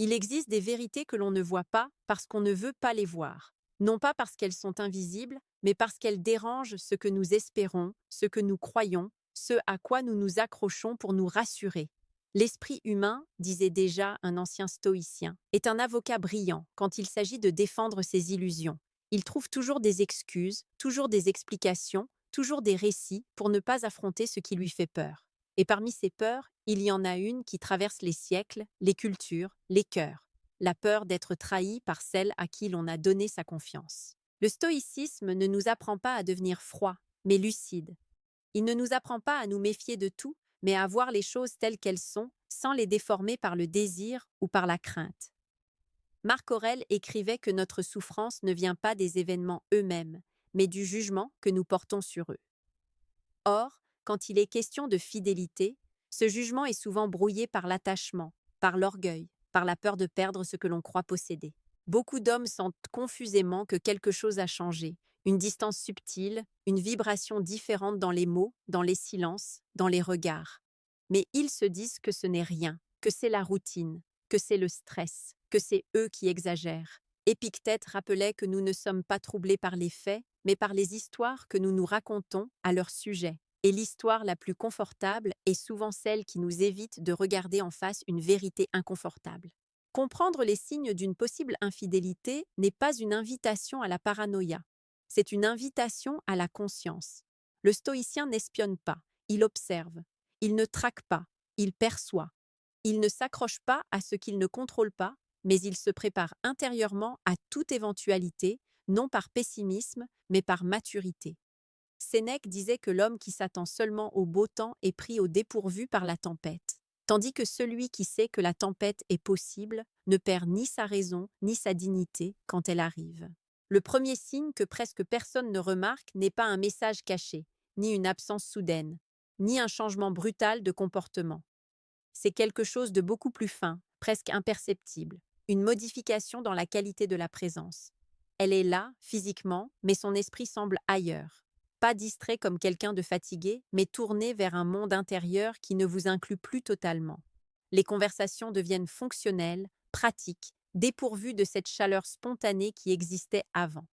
Il existe des vérités que l'on ne voit pas parce qu'on ne veut pas les voir. Non pas parce qu'elles sont invisibles, mais parce qu'elles dérangent ce que nous espérons, ce que nous croyons, ce à quoi nous nous accrochons pour nous rassurer. L'esprit humain, disait déjà un ancien stoïcien, est un avocat brillant quand il s'agit de défendre ses illusions. Il trouve toujours des excuses, toujours des explications, toujours des récits pour ne pas affronter ce qui lui fait peur. Et parmi ces peurs, il y en a une qui traverse les siècles, les cultures, les cœurs. La peur d'être trahi par celle à qui l'on a donné sa confiance. Le stoïcisme ne nous apprend pas à devenir froid, mais lucide. Il ne nous apprend pas à nous méfier de tout, mais à voir les choses telles qu'elles sont, sans les déformer par le désir ou par la crainte. Marc Aurèle écrivait que notre souffrance ne vient pas des événements eux-mêmes, mais du jugement que nous portons sur eux. Or, quand il est question de fidélité, ce jugement est souvent brouillé par l'attachement, par l'orgueil, par la peur de perdre ce que l'on croit posséder. Beaucoup d'hommes sentent confusément que quelque chose a changé, une distance subtile, une vibration différente dans les mots, dans les silences, dans les regards. Mais ils se disent que ce n'est rien, que c'est la routine, que c'est le stress, que c'est eux qui exagèrent. Épictète rappelait que nous ne sommes pas troublés par les faits, mais par les histoires que nous nous racontons à leur sujet. Et l'histoire la plus confortable est souvent celle qui nous évite de regarder en face une vérité inconfortable. Comprendre les signes d'une possible infidélité n'est pas une invitation à la paranoïa, c'est une invitation à la conscience. Le stoïcien n'espionne pas, il observe, il ne traque pas, il perçoit. Il ne s'accroche pas à ce qu'il ne contrôle pas, mais il se prépare intérieurement à toute éventualité, non par pessimisme, mais par maturité. Sénèque disait que l'homme qui s'attend seulement au beau temps est pris au dépourvu par la tempête, tandis que celui qui sait que la tempête est possible ne perd ni sa raison ni sa dignité quand elle arrive. Le premier signe que presque personne ne remarque n'est pas un message caché, ni une absence soudaine, ni un changement brutal de comportement. C'est quelque chose de beaucoup plus fin, presque imperceptible, une modification dans la qualité de la présence. Elle est là, physiquement, mais son esprit semble ailleurs. Pas distrait comme quelqu'un de fatigué, mais tourné vers un monde intérieur qui ne vous inclut plus totalement. Les conversations deviennent fonctionnelles, pratiques, dépourvues de cette chaleur spontanée qui existait avant.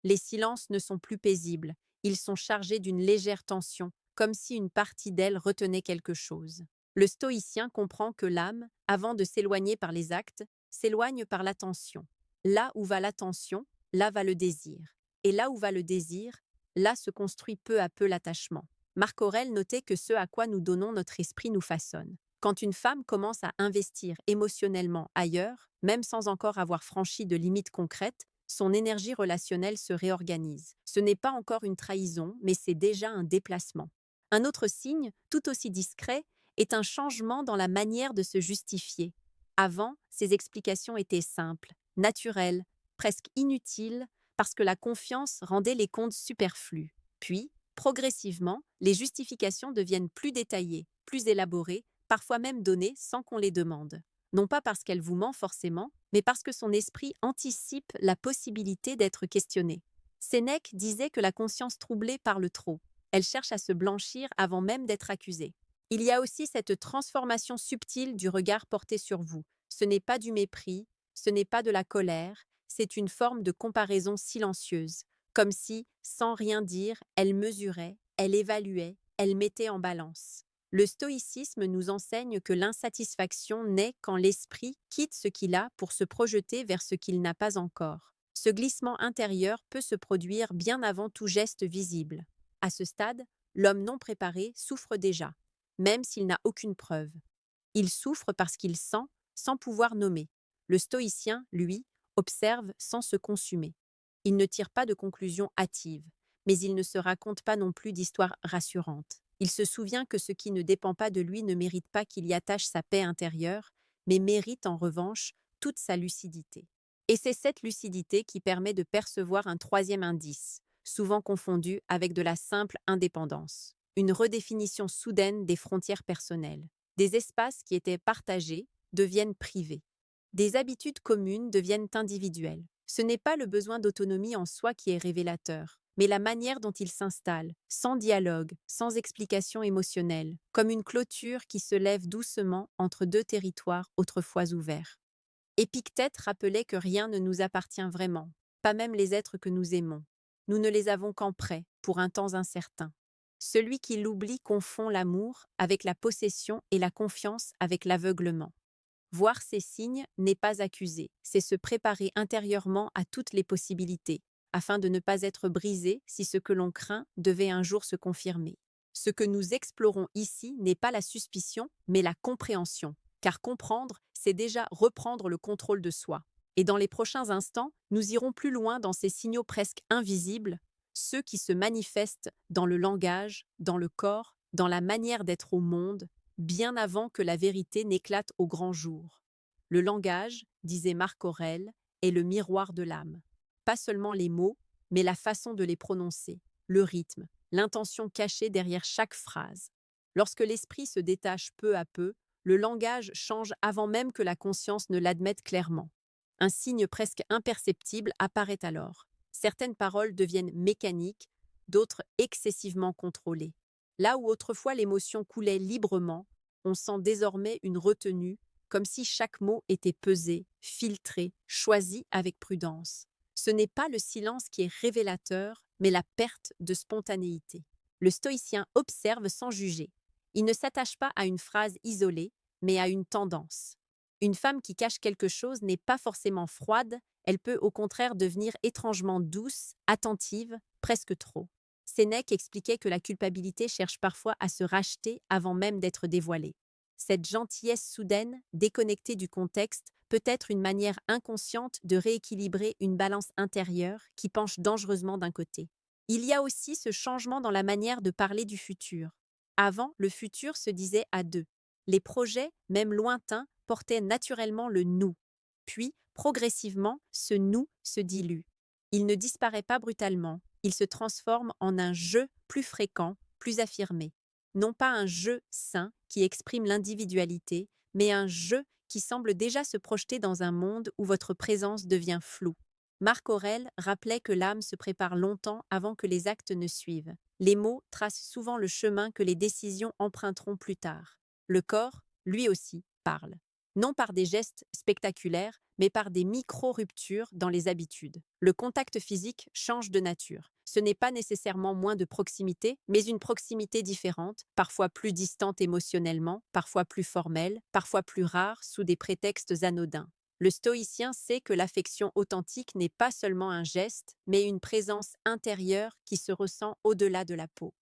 Les silences ne sont plus paisibles, ils sont chargés d'une légère tension, comme si une partie d'elle retenait quelque chose. Le stoïcien comprend que l'âme, avant de s'éloigner par les actes, s'éloigne par l'attention. Là où va l'attention, là va le désir. Et là où va le désir, là se construit peu à peu l'attachement. Marc Aurèle notait que ce à quoi nous donnons notre esprit nous façonne. Quand une femme commence à investir émotionnellement ailleurs, même sans encore avoir franchi de limites concrètes, son énergie relationnelle se réorganise. Ce n'est pas encore une trahison, mais c'est déjà un déplacement. Un autre signe, tout aussi discret, est un changement dans la manière de se justifier. Avant, ces explications étaient simples, naturelles, presque inutiles, parce que la confiance rendait les comptes superflus. Puis, progressivement, les justifications deviennent plus détaillées, plus élaborées, parfois même données sans qu'on les demande. Non pas parce qu'elle vous ment forcément, mais parce que son esprit anticipe la possibilité d'être questionné. Sénèque disait que la conscience troublée parle trop. Elle cherche à se blanchir avant même d'être accusée. Il y a aussi cette transformation subtile du regard porté sur vous. Ce n'est pas du mépris, ce n'est pas de la colère, c'est une forme de comparaison silencieuse, comme si, sans rien dire, elle mesurait, elle évaluait, elle mettait en balance. Le stoïcisme nous enseigne que l'insatisfaction naît quand l'esprit quitte ce qu'il a pour se projeter vers ce qu'il n'a pas encore. Ce glissement intérieur peut se produire bien avant tout geste visible. À ce stade, l'homme non préparé souffre déjà, même s'il n'a aucune preuve. Il souffre parce qu'il sent, sans pouvoir nommer. Le stoïcien, lui, observe sans se consumer. Il ne tire pas de conclusions hâtives, mais il ne se raconte pas non plus d'histoires rassurantes. Il se souvient que ce qui ne dépend pas de lui ne mérite pas qu'il y attache sa paix intérieure, mais mérite en revanche toute sa lucidité. Et c'est cette lucidité qui permet de percevoir un troisième indice, souvent confondu avec de la simple indépendance. Une redéfinition soudaine des frontières personnelles. Des espaces qui étaient partagés deviennent privés. Des habitudes communes deviennent individuelles. Ce n'est pas le besoin d'autonomie en soi qui est révélateur, mais la manière dont il s'installe, sans dialogue, sans explication émotionnelle, comme une clôture qui se lève doucement entre deux territoires autrefois ouverts. Épictète rappelait que rien ne nous appartient vraiment, pas même les êtres que nous aimons. Nous ne les avons qu'en prêt, pour un temps incertain. Celui qui l'oublie confond l'amour avec la possession et la confiance avec l'aveuglement. Voir ces signes n'est pas accuser, c'est se préparer intérieurement à toutes les possibilités, afin de ne pas être brisé si ce que l'on craint devait un jour se confirmer. Ce que nous explorons ici n'est pas la suspicion, mais la compréhension, car comprendre, c'est déjà reprendre le contrôle de soi. Et dans les prochains instants, nous irons plus loin dans ces signaux presque invisibles, ceux qui se manifestent dans le langage, dans le corps, dans la manière d'être au monde, bien avant que la vérité n'éclate au grand jour. Le langage, disait Marc Aurèle, est le miroir de l'âme. Pas seulement les mots, mais la façon de les prononcer, le rythme, l'intention cachée derrière chaque phrase. Lorsque l'esprit se détache peu à peu, le langage change avant même que la conscience ne l'admette clairement. Un signe presque imperceptible apparaît alors. Certaines paroles deviennent mécaniques, d'autres excessivement contrôlées. Là où autrefois l'émotion coulait librement, on sent désormais une retenue, comme si chaque mot était pesé, filtré, choisi avec prudence. Ce n'est pas le silence qui est révélateur, mais la perte de spontanéité. Le stoïcien observe sans juger. Il ne s'attache pas à une phrase isolée, mais à une tendance. Une femme qui cache quelque chose n'est pas forcément froide, elle peut au contraire devenir étrangement douce, attentive, presque trop. Sénèque expliquait que la culpabilité cherche parfois à se racheter avant même d'être dévoilée. Cette gentillesse soudaine, déconnectée du contexte, peut être une manière inconsciente de rééquilibrer une balance intérieure qui penche dangereusement d'un côté. Il y a aussi ce changement dans la manière de parler du futur. Avant, le futur se disait à deux. Les projets, même lointains, portaient naturellement le nous. Puis, progressivement, ce nous se dilue. Il ne disparaît pas brutalement, il se transforme en un je plus fréquent, plus affirmé. Non pas un je sain qui exprime l'individualité, mais un je qui semble déjà se projeter dans un monde où votre présence devient floue. Marc Aurèle rappelait que l'âme se prépare longtemps avant que les actes ne suivent. Les mots tracent souvent le chemin que les décisions emprunteront plus tard. Le corps, lui aussi, parle. Non par des gestes spectaculaires, mais par des micro-ruptures dans les habitudes. Le contact physique change de nature. Ce n'est pas nécessairement moins de proximité, mais une proximité différente, parfois plus distante émotionnellement, parfois plus formelle, parfois plus rare sous des prétextes anodins. Le stoïcien sait que l'affection authentique n'est pas seulement un geste, mais une présence intérieure qui se ressent au-delà de la peau.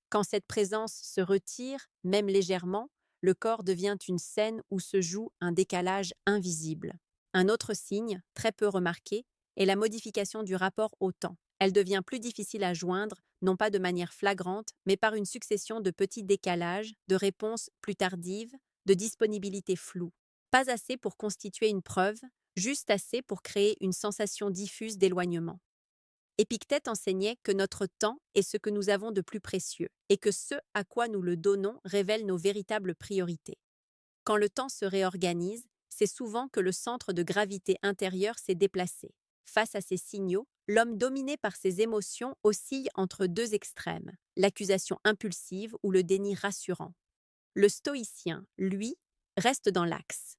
Quand cette présence se retire, même légèrement, le corps devient une scène où se joue un décalage invisible. Un autre signe, très peu remarqué, est la modification du rapport au temps. Elle devient plus difficile à joindre, non pas de manière flagrante, mais par une succession de petits décalages, de réponses plus tardives, de disponibilité floue. Pas assez pour constituer une preuve, juste assez pour créer une sensation diffuse d'éloignement. Épictète enseignait que notre temps est ce que nous avons de plus précieux et que ce à quoi nous le donnons révèle nos véritables priorités. Quand le temps se réorganise, c'est souvent que le centre de gravité intérieur s'est déplacé. Face à ces signaux, l'homme dominé par ses émotions oscille entre deux extrêmes, l'accusation impulsive ou le déni rassurant. Le stoïcien, lui, reste dans l'axe.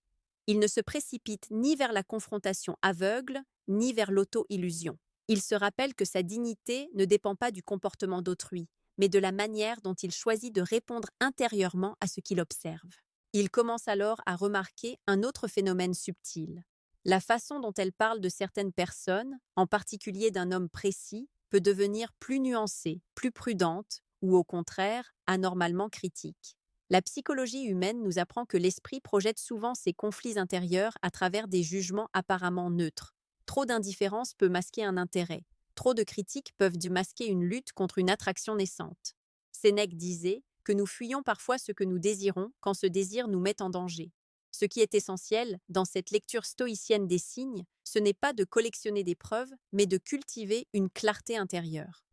Il ne se précipite ni vers la confrontation aveugle, ni vers l'auto-illusion. Il se rappelle que sa dignité ne dépend pas du comportement d'autrui, mais de la manière dont il choisit de répondre intérieurement à ce qu'il observe. Il commence alors à remarquer un autre phénomène subtil. La façon dont elle parle de certaines personnes, en particulier d'un homme précis, peut devenir plus nuancée, plus prudente, ou au contraire, anormalement critique. La psychologie humaine nous apprend que l'esprit projette souvent ses conflits intérieurs à travers des jugements apparemment neutres. Trop d'indifférence peut masquer un intérêt. Trop de critiques peuvent masquer une lutte contre une attraction naissante. Sénèque disait que nous fuyons parfois ce que nous désirons quand ce désir nous met en danger. Ce qui est essentiel, dans cette lecture stoïcienne des signes, ce n'est pas de collectionner des preuves, mais de cultiver une clarté intérieure.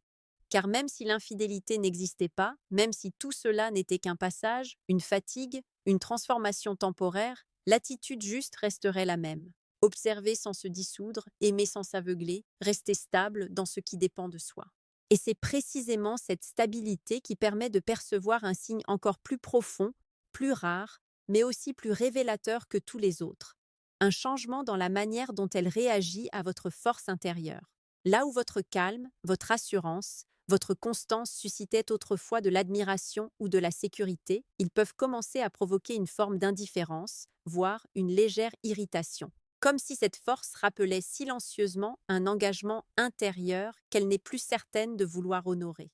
Car même si l'infidélité n'existait pas, même si tout cela n'était qu'un passage, une fatigue, une transformation temporaire, l'attitude juste resterait la même. Observer sans se dissoudre, aimer sans s'aveugler, rester stable dans ce qui dépend de soi. Et c'est précisément cette stabilité qui permet de percevoir un signe encore plus profond, plus rare, mais aussi plus révélateur que tous les autres. un changement dans la manière dont elle réagit à votre force intérieure. Là où votre calme, votre assurance, votre constance suscitaient autrefois de l'admiration ou de la sécurité, ils peuvent commencer à provoquer une forme d'indifférence, voire une légère irritation. Comme si cette force rappelait silencieusement un engagement intérieur qu'elle n'est plus certaine de vouloir honorer.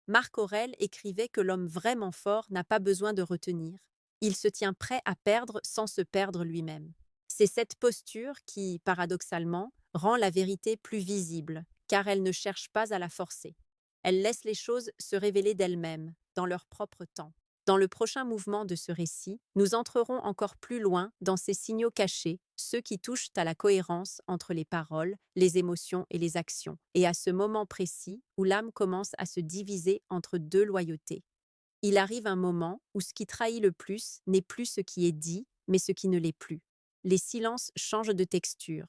Marc Aurèle écrivait que l'homme vraiment fort n'a pas besoin de retenir. Il se tient prêt à perdre sans se perdre lui-même. C'est cette posture qui, paradoxalement, rend la vérité plus visible, car elle ne cherche pas à la forcer. Elle laisse les choses se révéler d'elles-mêmes, dans leur propre temps. Dans le prochain mouvement de ce récit, nous entrerons encore plus loin dans ces signaux cachés, ceux qui touchent à la cohérence entre les paroles, les émotions et les actions, et à ce moment précis où l'âme commence à se diviser entre deux loyautés. Il arrive un moment où ce qui trahit le plus n'est plus ce qui est dit, mais ce qui ne l'est plus. Les silences changent de texture.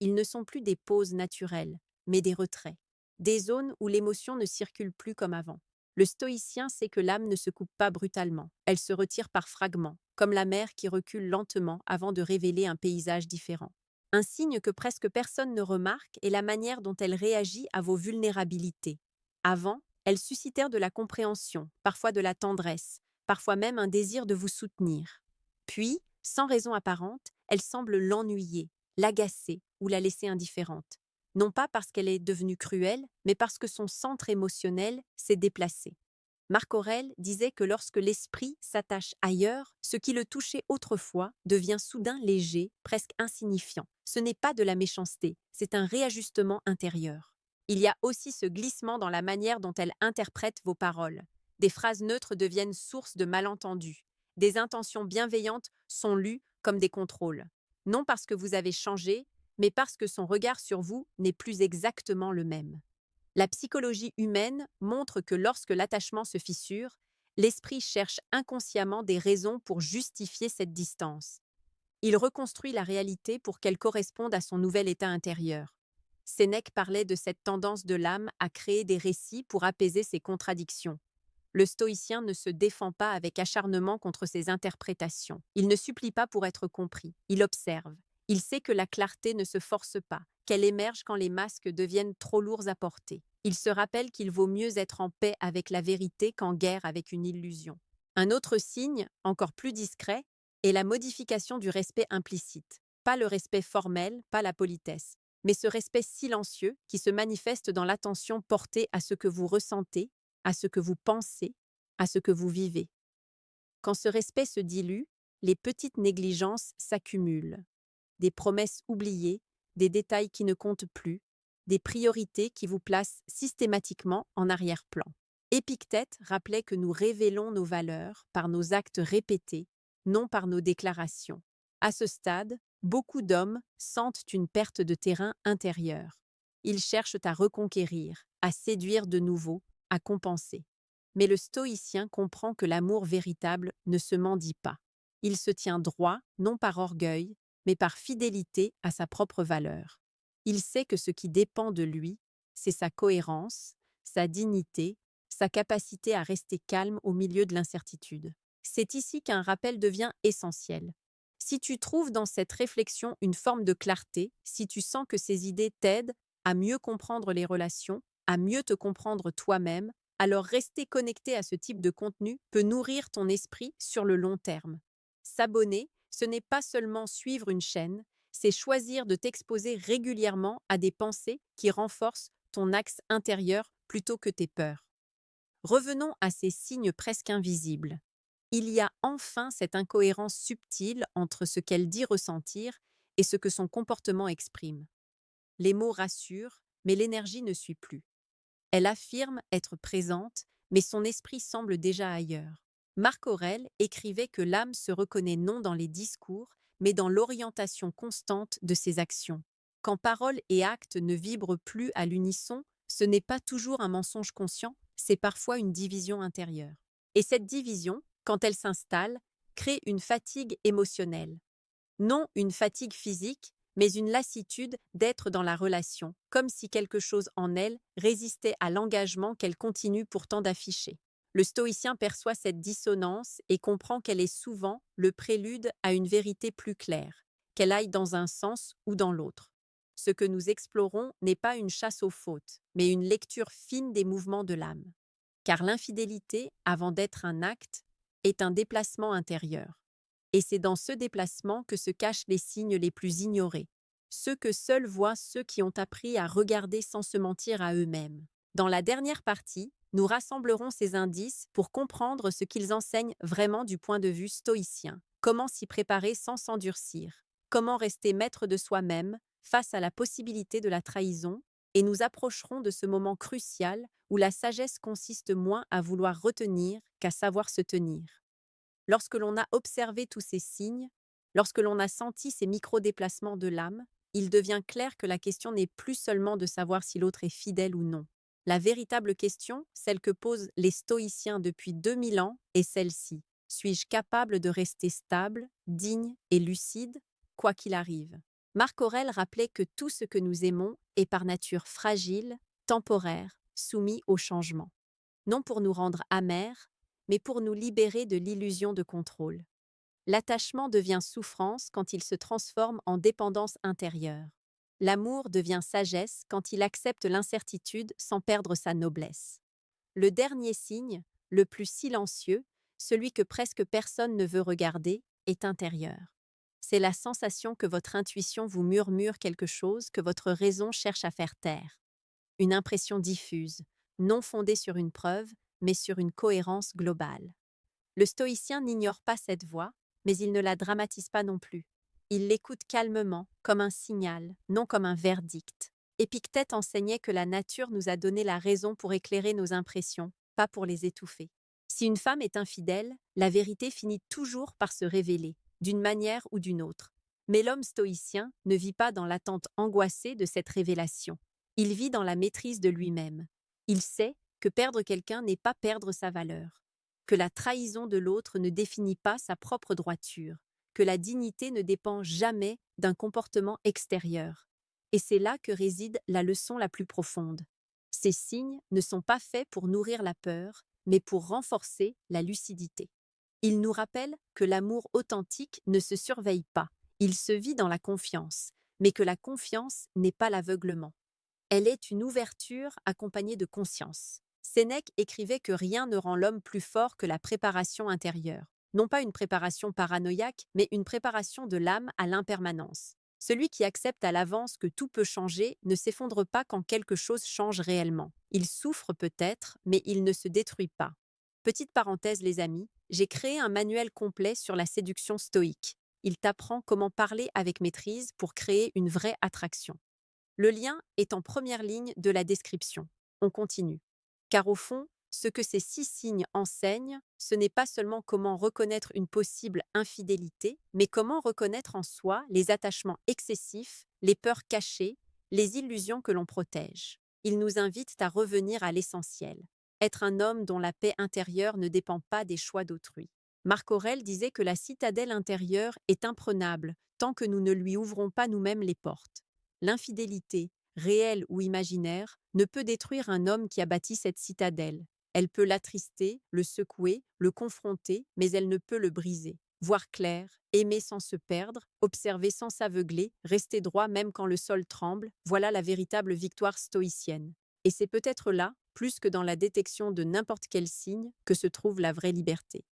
Ils ne sont plus des pauses naturelles, mais des retraits, des zones où l'émotion ne circule plus comme avant. Le stoïcien sait que l'âme ne se coupe pas brutalement, elle se retire par fragments, comme la mer qui recule lentement avant de révéler un paysage différent. Un signe que presque personne ne remarque est la manière dont elle réagit à vos vulnérabilités. Avant, elles suscitèrent de la compréhension, parfois de la tendresse, parfois même un désir de vous soutenir. Puis, sans raison apparente, elle semble l'ennuyer, l'agacer ou la laisser indifférente. Non pas parce qu'elle est devenue cruelle, mais parce que son centre émotionnel s'est déplacé. Marc Aurèle disait que lorsque l'esprit s'attache ailleurs, ce qui le touchait autrefois devient soudain léger, presque insignifiant. Ce n'est pas de la méchanceté, c'est un réajustement intérieur. Il y a aussi ce glissement dans la manière dont elle interprète vos paroles. Des phrases neutres deviennent source de malentendus. Des intentions bienveillantes sont lues comme des contrôles. Non parce que vous avez changé, mais parce que son regard sur vous n'est plus exactement le même. La psychologie humaine montre que lorsque l'attachement se fissure, l'esprit cherche inconsciemment des raisons pour justifier cette distance. Il reconstruit la réalité pour qu'elle corresponde à son nouvel état intérieur. Sénèque parlait de cette tendance de l'âme à créer des récits pour apaiser ses contradictions. Le stoïcien ne se défend pas avec acharnement contre ses interprétations. Il ne supplie pas pour être compris. Il observe. Il sait que la clarté ne se force pas, qu'elle émerge quand les masques deviennent trop lourds à porter. Il se rappelle qu'il vaut mieux être en paix avec la vérité qu'en guerre avec une illusion. Un autre signe, encore plus discret, est la modification du respect implicite. Pas le respect formel, pas la politesse, mais ce respect silencieux qui se manifeste dans l'attention portée à ce que vous ressentez, à ce que vous pensez, à ce que vous vivez. Quand ce respect se dilue, les petites négligences s'accumulent. Des promesses oubliées, des détails qui ne comptent plus, des priorités qui vous placent systématiquement en arrière-plan. Épictète rappelait que nous révélons nos valeurs par nos actes répétés, non par nos déclarations. À ce stade, beaucoup d'hommes sentent une perte de terrain intérieur. Ils cherchent à reconquérir, à séduire de nouveau, à compenser. Mais le stoïcien comprend que l'amour véritable ne se mendie pas. Il se tient droit, non par orgueil, mais par fidélité à sa propre valeur. Il sait que ce qui dépend de lui, c'est sa cohérence, sa dignité, sa capacité à rester calme au milieu de l'incertitude. C'est ici qu'un rappel devient essentiel. Si tu trouves dans cette réflexion une forme de clarté, si tu sens que ces idées t'aident à mieux comprendre les relations, à mieux te comprendre toi-même, alors rester connecté à ce type de contenu peut nourrir ton esprit sur le long terme. S'abonner, ce n'est pas seulement suivre une chaîne, c'est choisir de t'exposer régulièrement à des pensées qui renforcent ton axe intérieur plutôt que tes peurs. Revenons à ces signes presque invisibles. Il y a enfin cette incohérence subtile entre ce qu'elle dit ressentir et ce que son comportement exprime. Les mots rassurent, mais l'énergie ne suit plus. Elle affirme être présente, mais son esprit semble déjà ailleurs. Marc Aurèle écrivait que l'âme se reconnaît non dans les discours, mais dans l'orientation constante de ses actions. Quand paroles et actes ne vibrent plus à l'unisson, ce n'est pas toujours un mensonge conscient, c'est parfois une division intérieure. Et cette division, quand elle s'installe, crée une fatigue émotionnelle. Non une fatigue physique, mais une lassitude d'être dans la relation, comme si quelque chose en elle résistait à l'engagement qu'elle continue pourtant d'afficher. Le stoïcien perçoit cette dissonance et comprend qu'elle est souvent le prélude à une vérité plus claire. qu'elle aille dans un sens ou dans l'autre. Ce que nous explorons n'est pas une chasse aux fautes, mais une lecture fine des mouvements de l'âme. Car l'infidélité, avant d'être un acte, est un déplacement intérieur. Et c'est dans ce déplacement que se cachent les signes les plus ignorés, ceux que seuls voient ceux qui ont appris à regarder sans se mentir à eux-mêmes. Dans la dernière partie, nous rassemblerons ces indices pour comprendre ce qu'ils enseignent vraiment du point de vue stoïcien, comment s'y préparer sans s'endurcir, comment rester maître de soi-même face à la possibilité de la trahison, et nous approcherons de ce moment crucial où la sagesse consiste moins à vouloir retenir qu'à savoir se tenir. Lorsque l'on a observé tous ces signes, lorsque l'on a senti ces micro-déplacements de l'âme, il devient clair que la question n'est plus seulement de savoir si l'autre est fidèle ou non. La véritable question, celle que posent les stoïciens depuis 2000 ans, est celle-ci. Suis-je capable de rester stable, digne et lucide, quoi qu'il arrive? Marc Aurèle rappelait que tout ce que nous aimons est par nature fragile, temporaire, soumis au changement. Non pour nous rendre amers, mais pour nous libérer de l'illusion de contrôle. L'attachement devient souffrance quand il se transforme en dépendance intérieure. L'amour devient sagesse quand il accepte l'incertitude sans perdre sa noblesse. Le dernier signe, le plus silencieux, celui que presque personne ne veut regarder, est intérieur. C'est la sensation que votre intuition vous murmure quelque chose que votre raison cherche à faire taire. Une impression diffuse, non fondée sur une preuve, mais sur une cohérence globale. Le stoïcien n'ignore pas cette voix, mais il ne la dramatise pas non plus. Il l'écoute calmement, comme un signal, non comme un verdict. Épictète enseignait que la nature nous a donné la raison pour éclairer nos impressions, pas pour les étouffer. Si une femme est infidèle, la vérité finit toujours par se révéler, d'une manière ou d'une autre. Mais l'homme stoïcien ne vit pas dans l'attente angoissée de cette révélation. Il vit dans la maîtrise de lui-même. Il sait que perdre quelqu'un n'est pas perdre sa valeur, que la trahison de l'autre ne définit pas sa propre droiture, que la dignité ne dépend jamais d'un comportement extérieur. Et c'est là que réside la leçon la plus profonde. Ces signes ne sont pas faits pour nourrir la peur, mais pour renforcer la lucidité. Ils nous rappellent que l'amour authentique ne se surveille pas, il se vit dans la confiance, mais que la confiance n'est pas l'aveuglement. Elle est une ouverture accompagnée de conscience. Sénèque écrivait que rien ne rend l'homme plus fort que la préparation intérieure. Non pas une préparation paranoïaque, mais une préparation de l'âme à l'impermanence. Celui qui accepte à l'avance que tout peut changer ne s'effondre pas quand quelque chose change réellement. Il souffre peut-être, mais il ne se détruit pas. Petite parenthèse les amis, j'ai créé un manuel complet sur la séduction stoïque. Il t'apprend comment parler avec maîtrise pour créer une vraie attraction. Le lien est en première ligne de la description. On continue. Car au fond, ce que ces 6 signes enseignent, ce n'est pas seulement comment reconnaître une possible infidélité, mais comment reconnaître en soi les attachements excessifs, les peurs cachées, les illusions que l'on protège. Ils nous invitent à revenir à l'essentiel. Être un homme dont la paix intérieure ne dépend pas des choix d'autrui. Marc Aurèle disait que la citadelle intérieure est imprenable tant que nous ne lui ouvrons pas nous-mêmes les portes. L'infidélité, réelle ou imaginaire, ne peut détruire un homme qui a bâti cette citadelle. Elle peut l'attrister, le secouer, le confronter, mais elle ne peut le briser. Voir clair, aimer sans se perdre, observer sans s'aveugler, rester droit même quand le sol tremble, voilà la véritable victoire stoïcienne. Et c'est peut-être là, plus que dans la détection de n'importe quel signe, que se trouve la vraie liberté.